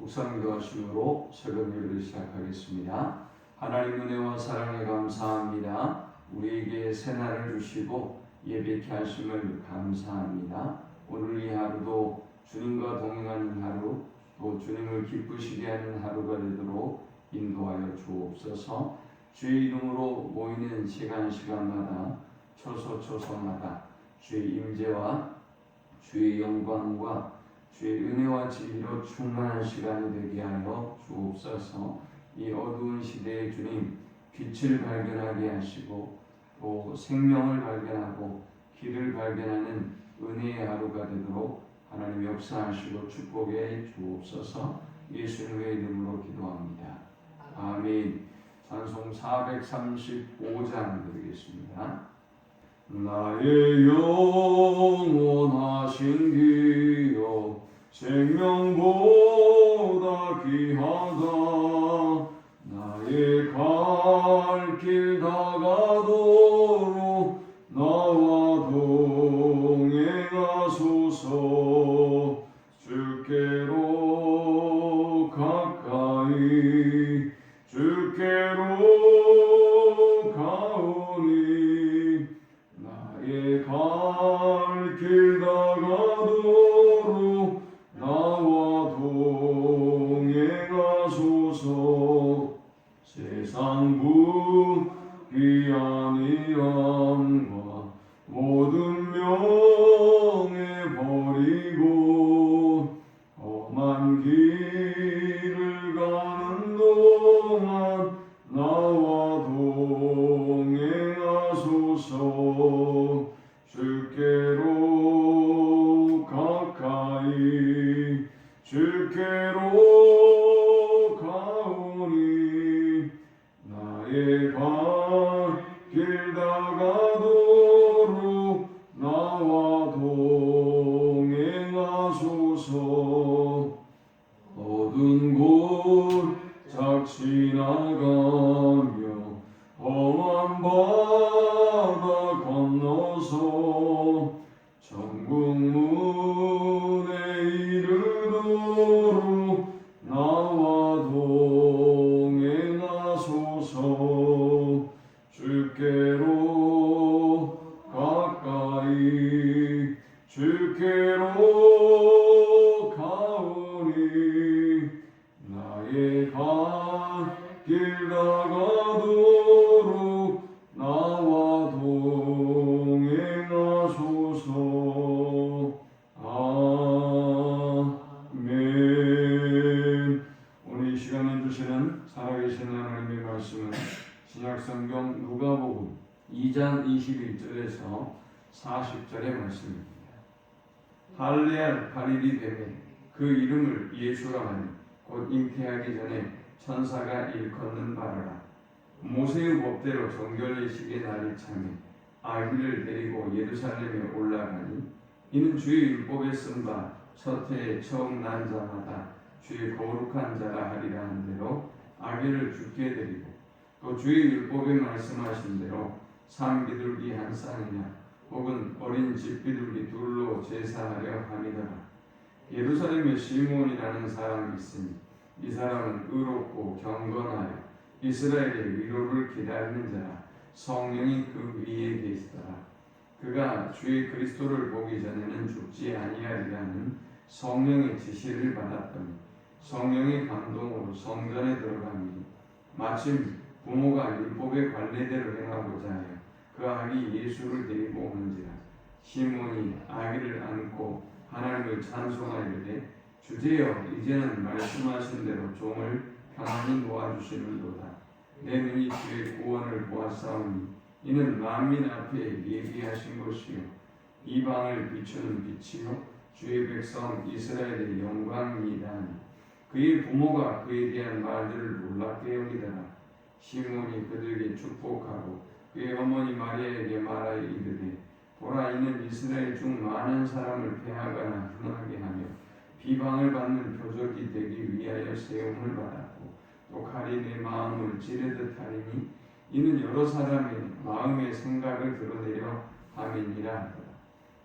묵상기도하심으로 새벽 예배를 시작하겠습니다. 하나님 은혜와 사랑에 감사합니다. 우리에게 새날을 주시고 예배케 하심을 감사합니다. 오늘 이 하루도 주님과 동행하는 하루, 또 주님을 기쁘시게 하는 하루가 되도록 인도하여 주옵소서. 주의 이름으로 모이는 시간마다 초소마다 주의 임재와 주의 영광과 주의 은혜와 진리로 충만한 시간이 되게 하여 주옵소서. 이 어두운 시대에 주님 빛을 발견하게 하시고 또 생명을 발견하고 길을 발견하는 은혜의 하루가 되도록 하나님 역사하시고 축복해 주옵소서. 예수님의 이름으로 기도합니다. 아멘. 찬송 435장 드리겠습니다. 나의 영원하신 기여 생명보다 귀하다. 나의 갈 길 다가도록 나와 동행하소서. 주께로 가까이 주께로 가오니 나의 갈 길 다가도록 나와 동행하소서. 세상 부귀 아니함과 모든 명예 버리고 험한 길을 가는 동안 나와 동행하소서. 주께로 가까이 주께로 가오니 나의 갈 길 다가도록 나와 동행하소서. 어두운 곳 작지나가며 험한 바다 건너서 천국 문에 이르도록 나와 동행하소서. 주께로 가까이 주께로 가오니 나의 갈 길 다가도록 나와 동행하소서. 아멘. 오늘 이 시간에 주시는 살아계신 하나님의 말씀은 신약성경 누가복음 2장 21절에서 40절의 말씀입니다. 할례할 8일이 되매 그 이름을 예수라 하니 곧 잉태하기 전에 천사가 일컫는 바라. 모세의 법대로 정결례식의 날이 참에 아기를 데리고 예루살렘에 올라가니 이는 주의 율법에 쓴 바 첫 해에 처음 난 자마다 주의 거룩한 자라 하리라 한 대로 아기를 주께 드리고 또 주의 율법에 말씀하신 대로 산비둘기 한 쌍이나 혹은 어린 집비둘기 둘로 제사하려 함이더라. 예루살렘에 시몬이라는 사람이 있으니 이 사람은 의롭고 경건하여 이스라엘의 위로를 기다리는 자라. 성령이 그 위에 계시더라. 그가 주의 그리스도를 보기 전에는 죽지 아니하리라는 성령의 지시를 받았더니 성령의 감동으로 성전에 들어가니 마침 부모가 율법의 관례대로 행하고자 하여 그 아기 예수를 데리고 오는지라. 시몬이 아기를 안고 하나님을 찬송하이르되 주제여 이제는 말씀하신 대로 종을 평안히 놓아주시는도다. 내 눈이 주의 구원을 보았사오니 이는 만민 앞에 예비하신 것이요 이방을 비추는 빛이요 주의 백성 이스라엘의 영광이니이다. 그의 부모가 그에 대한 말들을 놀랍게 여기더라. 시몬이 그들에게 축복하고 그의 어머니 마리아에게 말하여 이르되 보라 이는 이스라엘 중 많은 사람을 패하거나 흥하게 하며 비방을 받는 표적이 되기 위하여 세움을 받았고 또 칼이 내 마음을 찌르듯 하리니 이는 여러 사람의 마음의 생각을 드러내려 함이니라 하더라.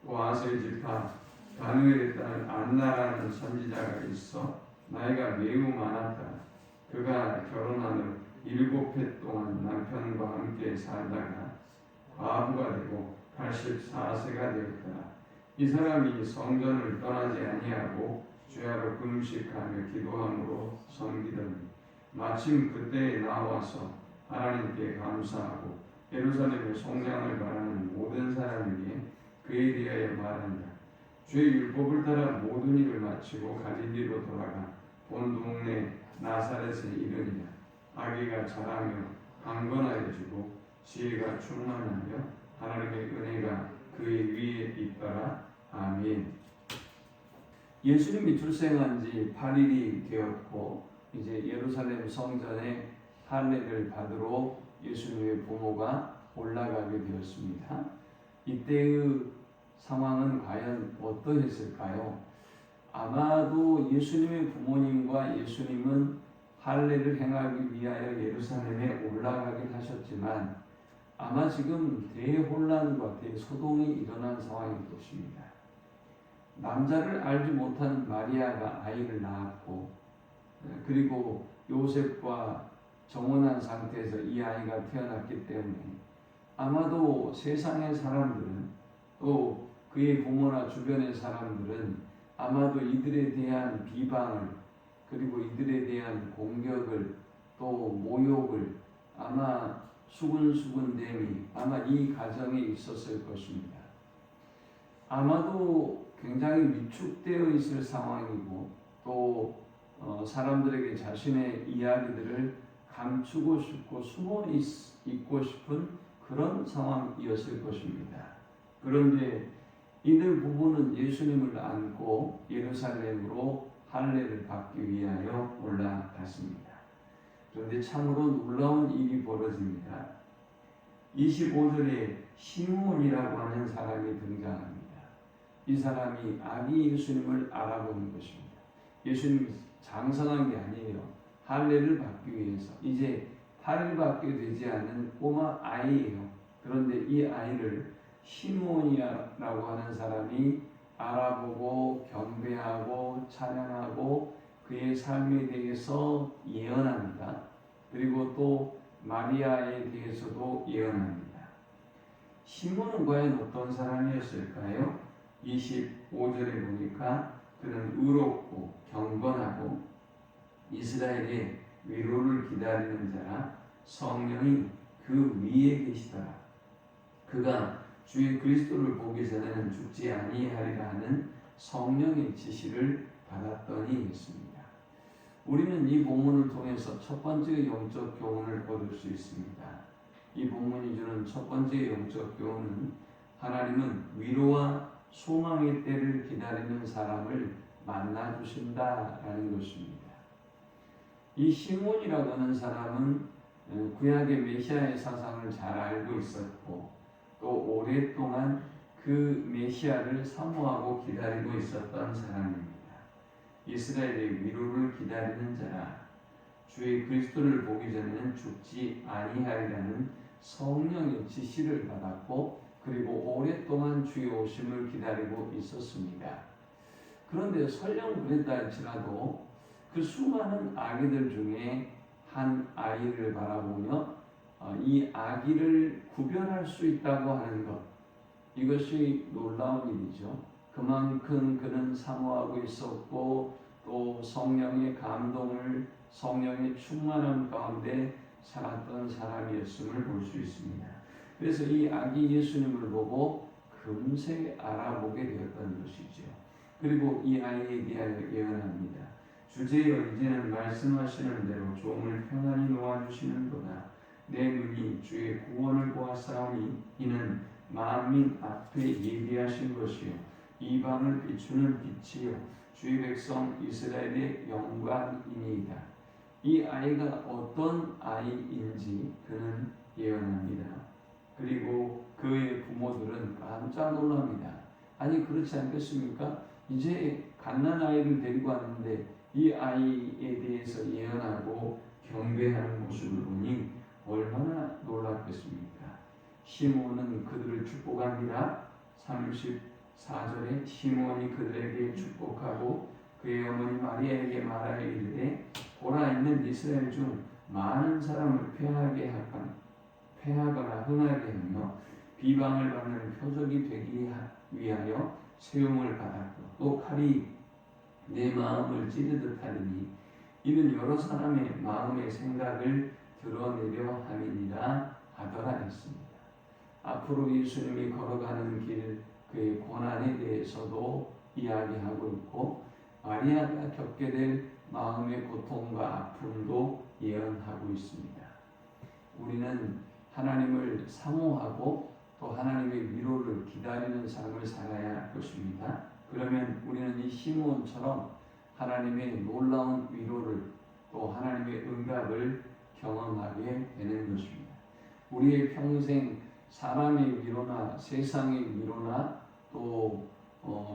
또 아셀 지파 다누엘의 딸 안나라는 선지자가 있어 나이가 매우 많았다. 그가 결혼한 후 7해 동안 남편과 함께 살다가 과부가 되고 84세가 되었다. 이 사람이 성전을 떠나지 아니하고 주야로 금식하며 기도함으로 섬기더니 마침 그때에 나와서 하나님께 감사하고 예루살렘의 속량을 바라는 모든 사람에게 그에 대하여 말한다. 주의 율법을 따라 모든 일을 마치고 갈릴리로 돌아가 본 동네 나사렛에 이르니라. 아기가 자라며 강건하여지고 지혜가 충만하며 하나님의 은혜가 그의 위에 있더라. 아멘. 예수님이 출생한 지 8일이 되었고 이제 예루살렘 성전에 할례를 받으러 예수님의 부모가 올라가게 되었습니다. 이때의 상황은 과연 어떠했을까요? 아마도 예수님의 부모님과 예수님은 할례를 행하기 위하여 예루살렘에 올라가긴 하셨지만 아마 지금 대혼란과 대소동이 일어난 상황일 것입니다. 남자를 알지 못한 마리아가 아이를 낳았고 그리고 요셉과 정혼한 상태에서 이 아이가 태어났기 때문에 아마도 세상의 사람들은 또 그의 부모나 주변의 사람들은 아마도 이들에 대한 비방을 그리고 이들에 대한 공격을 또 모욕을 아마 수군수군됨이 아마 이 가정에 있었을 것입니다. 아마도 굉장히 위축되어 있을 상황이고 또 사람들에게 자신의 이야기들을 감추고 싶고 숨어 있고 싶은 그런 상황이었을 것입니다. 그런데 이들 부부는 예수님을 안고 예루살렘으로 할례를 받기 위하여 올라갔습니다. 그런데 참으로 놀라운 일이 벌어집니다. 25절에 시므온이라고 하는 사람이 등장합니다. 이 사람이 아기 예수님을 알아보는 것입니다. 예수님이 장성한 게 아니에요. 할례를 받기 위해서 이제 8일밖에 되지 않은 꼬마 아이예요. 그런데 이 아이를 시므온이라고 하는 사람이 알아보고 경배하고 찬양하고 그의 삶에 대해서 예언합니다. 그리고 또 마리아에 대해서도 예언합니다. 시므온은 과연 어떤 사람이었을까요? 25절에 보니까 그는 의롭고 경건하고 이스라엘의 위로를 기다리는 자라 성령이 그 위에 계시더라. 그가 주의 그리스도를 보기 전에는 죽지 아니하리라 하는 성령의 지시를 받았더니 했습니다. 우리는 이 본문을 통해서 첫 번째 영적 교훈을 얻을 수 있습니다. 이 본문이 주는 첫 번째 영적 교훈은 하나님은 위로와 소망의 때를 기다리는 사람을 만나주신다라는 것입니다. 이 시몬이라고 하는 사람은 구약의 메시아의 사상을 잘 알고 있었고 또 오랫동안 그 메시아를 사모하고 기다리고 있었던 사람입니다. 이스라엘의 위로를 기다리는 자라 주의 그리스도를 보기 전에는 죽지 아니하리라는 성령의 지시를 받았고 그리고 오랫동안 주의 오심을 기다리고 있었습니다. 그런데 설령 그랬다 할지라도 그 수많은 아기들 중에 한 아이를 바라보며 이 아기를 구별할 수 있다고 하는 것, 이것이 놀라운 일이죠. 그만큼 그는 사모하고 있었고 또 성령의 감동을 성령의 충만함 가운데 살았던 사람이었음을 볼 수 있습니다. 그래서 이 아기 예수님을 보고 금세 알아보게 되었던 것이죠. 그리고 이 아이에 대하여 예언합니다. 주제여 이제는 말씀하시는 대로 종을 평안히 놓아주시는도다. 내 눈이 주의 구원을 보았사오니 이는 만민 앞에 예비하신 것이요 이방을 비추는 빛이요 주의 백성 이스라엘의 영광이니이다. 이 아이가 어떤 아이인지 그는 예언합니다. 그리고 그의 부모들은 깜짝 놀랍니다. 아니 그렇지 않겠습니까? 이제 갓난아이를 데리고 왔는데 이 아이에 대해서 예언하고 경배하는 모습을 보니 얼마나 놀랍겠습니까? 시몬은 그들을 축복합니다. 34절에 시몬이 그들에게 축복하고 그의 어머니 마리아에게 말하여 이르되 보라 있는 이스라엘 중 많은 사람을 패하거나 흥하게 하며 비방을 받는 표적이 되기 위하여 세움을 받았고 또 칼이 내 마음을 찌르듯 하리니 이는 여러 사람의 마음의 생각을 드러내려 함이니라 하더라 했습니다. 앞으로 예수님이 걸어가는 길 그의 고난에 대해서도 이야기하고 있고 마리아가 겪게 될 마음의 고통과 아픔도 예언하고 있습니다. 우리는 하나님을 사모하고 또 하나님의 위로를 기다리는 삶을 살아야 할 것입니다. 그러면 우리는 이 시므온처럼 하나님의 놀라운 위로를 또 하나님의 응답을 경험하게 되는 것입니다. 우리의 평생 사람의 위로나 세상의 위로나 또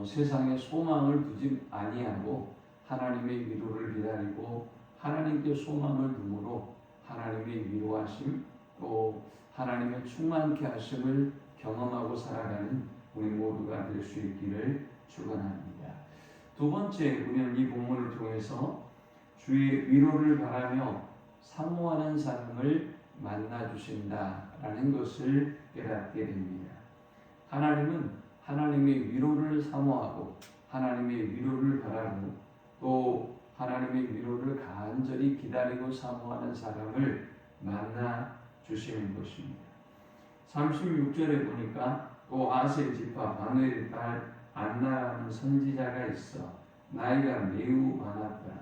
세상의 소망을 두지 아니하고 하나님의 위로를 기다리고 하나님께 소망을 두므로 하나님의 위로하심 또 하나님의 충만케 하심을 경험하고 살아가는 우리 모두가 될 수 있기를 축원합니다. 두 번째, 우리는 이 본문을 통해서 주의 위로를 바라며 사모하는 사람을 만나 주신다라는 것을 깨닫게 됩니다. 하나님은 하나님의 위로를 사모하고 하나님의 위로를 바라고 또 하나님의 위로를 간절히 기다리고 사모하는 사람을 만나 주시는 것입니다. 36절에 보니까 또 아셀 지파 바누엘의 딸 안나라는 선지자가 있어 나이가 매우 많았더라.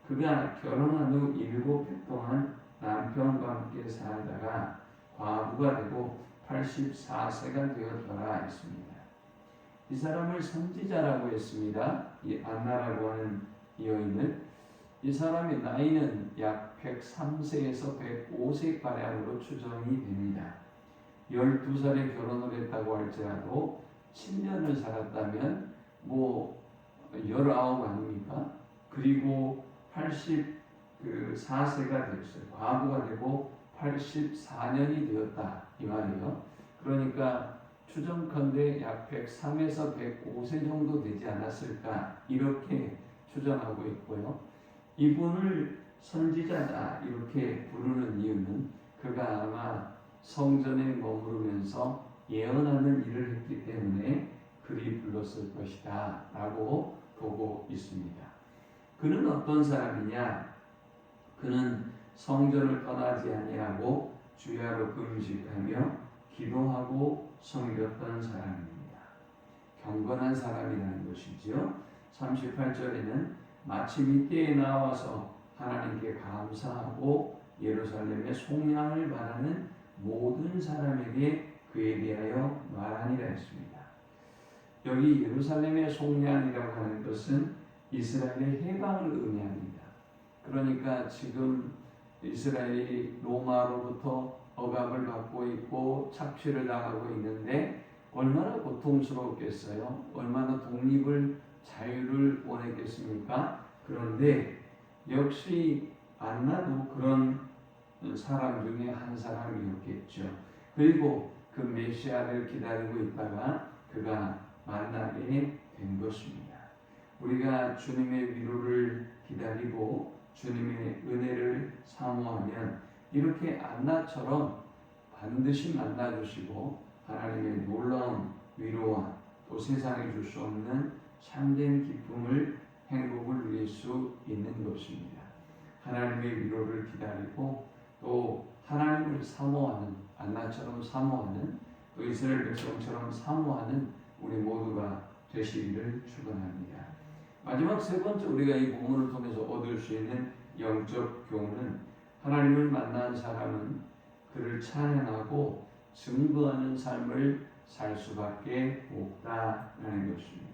그가 결혼한 후 7해 동안 남편과 함께 살다가 과부가 되고 84세가 되었더라 했습니다. 이 사람을 선지자라고 했습니다. 이 안나라고 하는 여인을. 이 사람의 나이는 약 103세에서 105세가량으로 추정이 됩니다. 12살에 결혼을 했다고 할지라도 7년을 살았다면 19 아닙니까? 그리고 84세가 되었어요. 과부가 되고 84년이 되었다 이 말이에요. 그러니까 추정컨대 약 103에서 105세 정도 되지 않았을까 이렇게 추정하고 있고요. 이분을 선지자다 이렇게 부르는 이유는 그가 아마 성전에 머무르면서 예언하는 일을 했기 때문에 그리 불렀을 것이다 라고 보고 있습니다. 그는 어떤 사람이냐? 그는 성전을 떠나지 아니하고 주야로 금식하며 기도하고 섬겼던 사람입니다. 경건한 사람이라는 것이지요. 38절에는 마침 이때에 나와서 하나님께 감사하고 예루살렘의 속량을 바라는 모든 사람에게 그에 대하여 말하니라 했습니다. 여기 예루살렘의 속량이라고 하는 것은 이스라엘의 해방을 의미합니다. 그러니까 지금 이스라엘이 로마로부터 억압을 받고 있고 착취를 당하고 있는데 얼마나 고통스럽겠어요? 얼마나 독립을 자유를 원했겠습니까? 그런데 역시 안나도 그런 사람 중에 한 사람이었겠죠. 그리고 그 메시아를 기다리고 있다가 그가 만나게 된 것입니다. 우리가 주님의 위로를 기다리고 주님의 은혜를 사모하면 이렇게 안나처럼 반드시 만나주시고 하나님의 놀라운 위로와 또 세상에 줄 수 없는 참된 기쁨을 행복을 누릴 수 있는 것입니다. 하나님의 위로를 기다리고 또 하나님을 사모하는 안나처럼 사모하는 또 이스라엘 백성처럼 사모하는 우리 모두가 되시기를 축원합니다. 마지막 세 번째 우리가 이 본문을 통해서 얻을 수 있는 영적 교훈은 하나님을 만난 사람은 그를 찬양하고 증거하는 삶을 살 수밖에 없다라는 것입니다.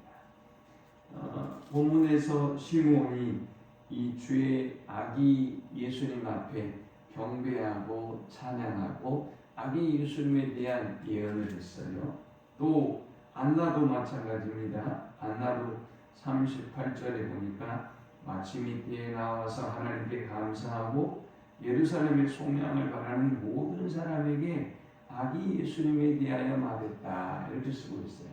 본문에서 시므온이 이 주의 아기 예수님 앞에 경배하고 찬양하고 아기 예수님에 대한 예언을 했어요. 또 안나도 마찬가지입니다. 안나도 38절에 보니까 마침 이때에 나와서 하나님께 감사하고 예루살렘의 속량을 바라는 모든 사람에게 아기 예수님에 대하여 말했다 이렇게 쓰고 있어요.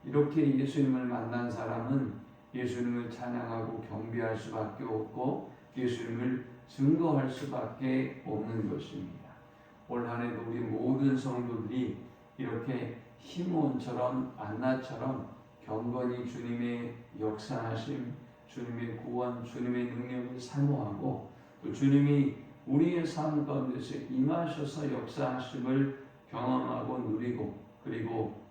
이렇게 예수님을 만난 사람은 예수님을 찬양하고 경배할 수밖에 없고 예수님을 증거할 수밖에 없는 것입니다. 올 한해도 우리 모든 성도들이 이렇게 시므온처럼 안나처럼 경건히 주님의 역사하심, 주님의 구원, 주님의 능력을 사모하고 또 주님이 우리의 삶 가운데서 임하셔서 역사하심을 경험하고 누리고 그리고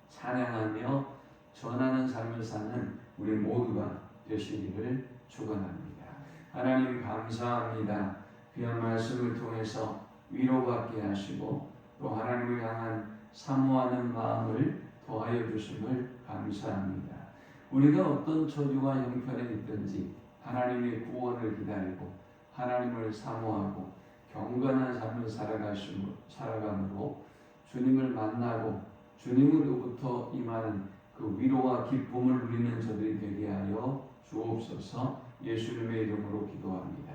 찬양하며 전하는 삶을 사는 우리 모두가 되시기를 축원합니다. 하나님 감사합니다. 귀한 말씀을 통해서 위로받게 하시고 또 하나님을 향한 사모하는 마음을 더하여 주심을 감사합니다. 우리가 어떤 처지와 형편에 있든지 하나님의 구원을 기다리고 하나님을 사모하고 경건한 삶을 살아감으로 주님을 만나고 주님으로부터 임하는 그 위로와 기쁨을 누리는 저들이 되게 하여 주옵소서. 예수님의 이름으로 기도합니다.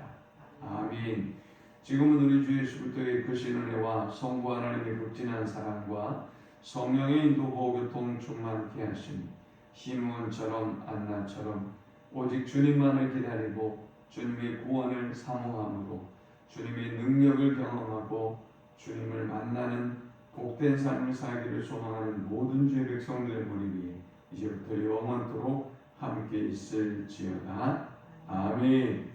아멘. 지금은 우리 주 예수 그리스도의 크신 은혜와 성부 하나님의 극진한 사랑과 성령의 인도 보교통 충만케 하심, 시므온처럼 안나처럼 오직 주님만을 기다리고 주님의 구원을 사모함으로 주님의 능력을 경험하고 주님을 만나는 복된 삶을 살기를 소망하는 모든 주의 백성들의 머리 위에 이제부터 영원토록 함께 있을지어다. 아멘.